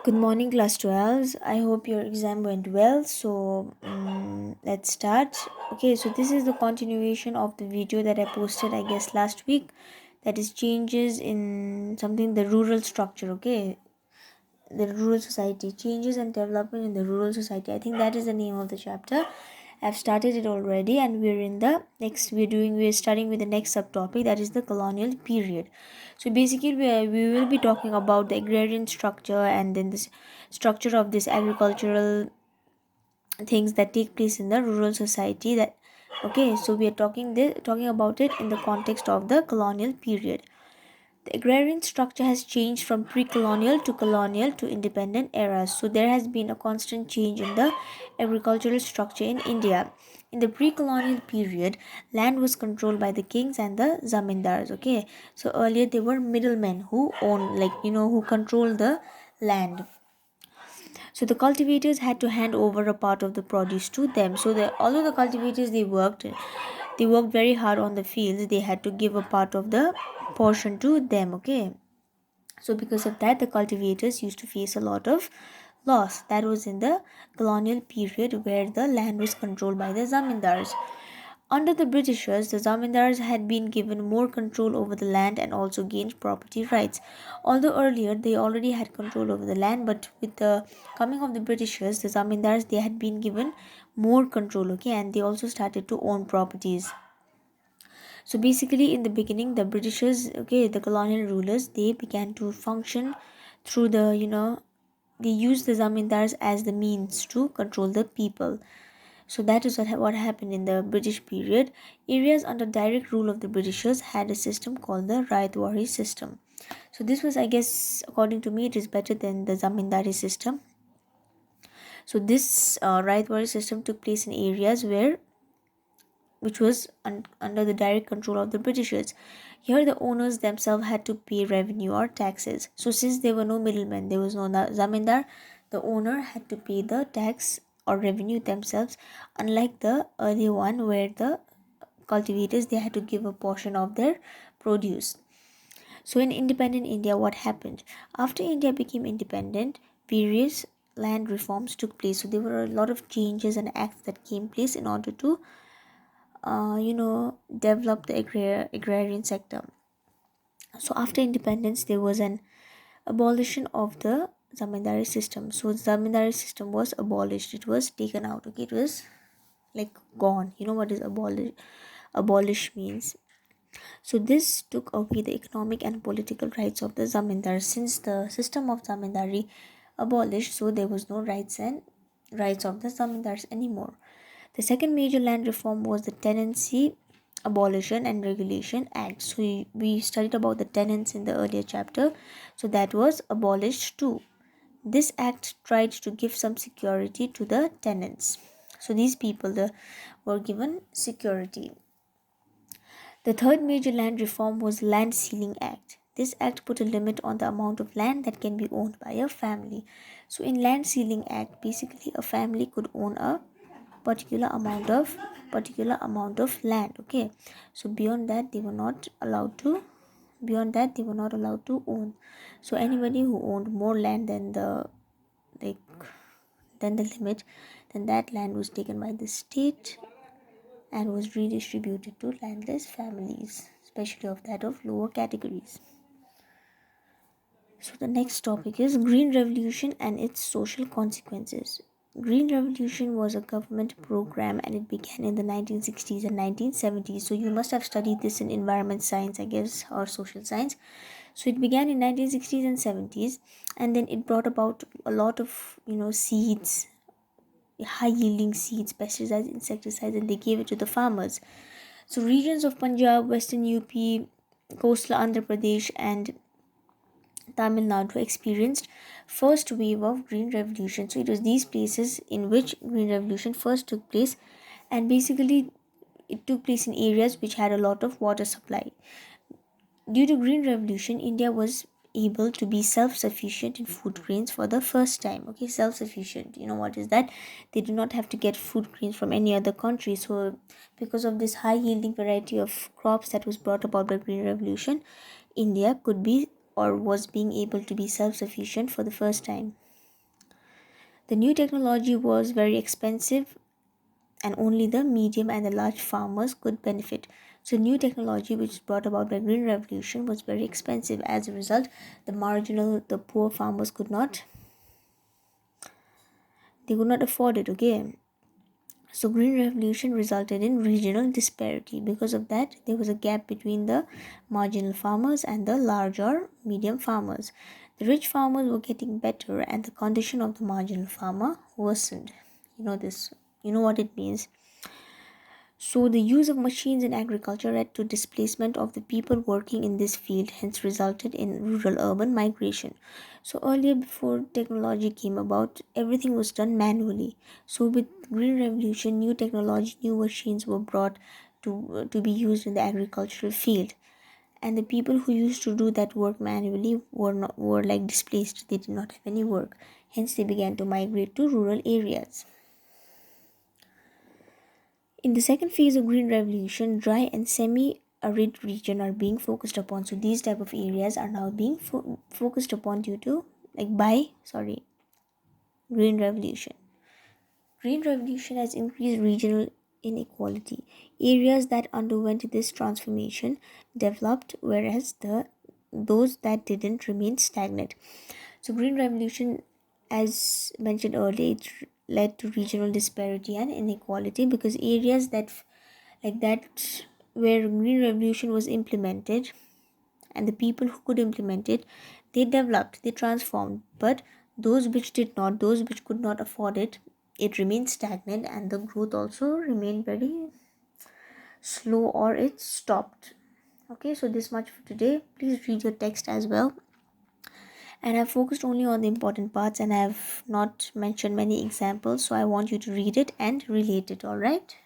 Good morning, class 12s. I hope your exam went well. Let's start. Okay, so this is the continuation of the video that I posted, I guess, last week. That is changes in something, the rural structure. Okay, the rural society, changes and development in the rural society. I think that is the name of the chapter. I've started it already, and we're in the next. We're starting with the next subtopic, that is the colonial period. So basically, we will be talking about the agrarian structure and then this structure of this agricultural things that take place in the rural society. That okay. So we are talking about it in the context of the colonial period. The agrarian structure has changed from pre-colonial to colonial to independent eras. So there has been a constant change in the agricultural structure in India. In the pre-colonial period, land was controlled by the kings and the zamindars. Okay, so earlier they were middlemen who own, who control the land. So the cultivators had to hand over a part of the produce to them. So although the cultivators they worked very hard on the fields, they had to give a part of the portion to them. Okay, so because of that, the cultivators used to face a lot of loss. That was in the colonial period where the land was controlled by the zamindars. Under the Britishers, the zamindars had been given more control over the land and also gained property rights. Although earlier they already had control over the land, but with the coming of the Britishers, the zamindars they had been given more control, okay, and they also started to own properties. So basically, in the beginning, the Britishers, okay, the colonial rulers, they began to function through they used the zamindars as the means to control the people. So that is what happened in the British period. Areas under direct rule of the Britishers had a system called the Raitwari system. So this was, I guess, according to me, it is better than the zamindari system. So this Raitwari system took place in areas which was under the direct control of the Britishers. Here, the owners themselves had to pay revenue or taxes. So, since there were no middlemen, there was no zamindar, the owner had to pay the tax or revenue themselves, unlike the earlier one where the cultivators they had to give a portion of their produce. So, in independent India, what happened? After India became independent, various land reforms took place. So, there were a lot of changes and acts that came place in order to develop the agrarian sector. So after independence, there was an abolition of the zamindari system. So the zamindari system was abolished. It was taken out. Okay, it was like gone. You know what is abolish? Abolish means. So this took away the economic and political rights of the zamindar. Since the system of zamindari abolished, so there was no rights of the zamindars anymore. The second major land reform was the Tenancy Abolition and Regulation Act. So we studied about the tenants in the earlier chapter. So that was abolished too. This act tried to give some security to the tenants. So these people were given security. The third major land reform was Land Ceiling Act. This act put a limit on the amount of land that can be owned by a family. So in Land Ceiling Act, basically a family could own a particular amount of land. Okay, so beyond that they were not allowed to own. So anybody who owned more land than like the limit, then that land was taken by the state and was redistributed to landless families, especially of that of lower categories. So the next topic is Green Revolution and its social consequences. Green Revolution was a government program and it began in the 1960s and 1970s. So you must have studied this in environment science, I guess, or social science. So it began in 1960s and 70s, and then it brought about a lot of seeds, high yielding seeds, pesticides, insecticides, and they gave it to the farmers. So regions of Punjab, Western UP, coastal Andhra Pradesh, and Tamil Nadu experienced first wave of Green Revolution. So it was these places in which Green Revolution first took place, and basically it took place in areas which had a lot of water supply. Due to Green Revolution, India was able to be self-sufficient in food grains for the first time. Okay, self-sufficient. You know what is that? They do not have to get food grains from any other country. So because of this high yielding variety of crops that was brought about by Green Revolution, India could be or was being able to be self-sufficient for the first time. The new technology was very expensive, and only the medium and the large farmers could benefit. So new technology which is brought about by green revolution was very expensive. As a result, the poor farmers could not afford it. Okay, so green revolution resulted in regional disparity. Because of that, there was a gap between the marginal farmers and the large or medium farmers. The rich farmers were getting better and the condition of the marginal farmer worsened. You know what it means. So the use of machines in agriculture led to displacement of the people working in this field, hence resulted in rural urban migration. So earlier, before technology came about, everything was done manually. So with green revolution, new technology, new machines were brought to be used in the agricultural field. And the people who used to do that work manually were like displaced. They did not have any work. Hence they began to migrate to rural areas. In the second phase of green revolution, dry and semi-arid region are being focused upon. So these type of areas are now being focused upon due to green revolution. Green revolution has increased regional inequality. Areas that underwent this transformation developed, whereas those that didn't remain stagnant. So green revolution, as mentioned earlier, it led to regional disparity and inequality because areas that where green revolution was implemented and the people who could implement it, they developed, they transformed. But those which could not afford it, it remained stagnant and the growth also remained very slow or it stopped. Okay, so this much for today. Please read your text as well. And I've focused only on the important parts and I've not mentioned many examples, so I want you to read it and relate it. All right.